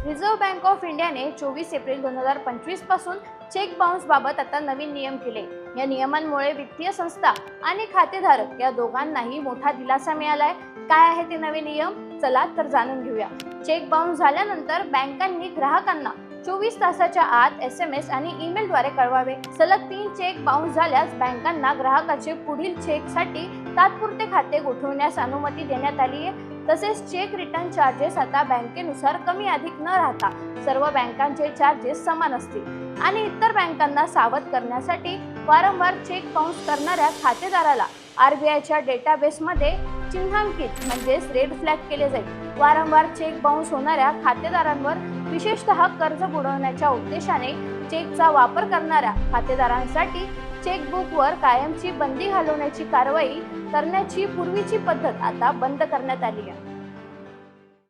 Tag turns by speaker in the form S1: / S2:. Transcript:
S1: Reserve bank of इंडियाने 24 April 2025 पासून check bounce बाबत आता नवीन नियम केले। या नियमांमुळे वित्तीय संस्था आणि खातेधारक या दोघांनाही मोठा दिलासा मिळालाय। काय आहे ते नवे नियम? चला तर जाणून घेऊया। चेक बाउन्स झाल्यानंतर बँकांनी ग्राहकांना 24 तासाच्या आत SMS आणि ईमेलद्वारे कळवावे। सलग 3 चेक बाउन्स झाल्यास बँकांना ग्राहकाचे पुढील चेकसाठी तात्पुरते खाते गोठवण्यास अनुमती देण्यात आली आहे। तसेच चेक रिटर्न चार्जेस आता बँकेनुसार कमी अधिक न राहता सर्व बँकांचे चार्जेस समान असतील आणि इतर बँकांना सावध करण्यासाठी वारंवार चेक बाउन्स करणाऱ्या खातेदाराला RBIच्या डेटाबेसमध्ये चिन्हांकित म्हणजेच रेड फ्लॅग केले जाईल। वारंवार चेक बाउन्स होणाऱ्या खातेदारांवर विशेषतः कर्ज बुडवण्याच्या उद्देशाने चेकचा वापर करणाऱ्या खातेदारांसाठी चेकबुकवर कायमची बंदी घालवण्याची कारवाई करण्याची पूर्वीची पद्धत आता बंद करण्यात आली आहे।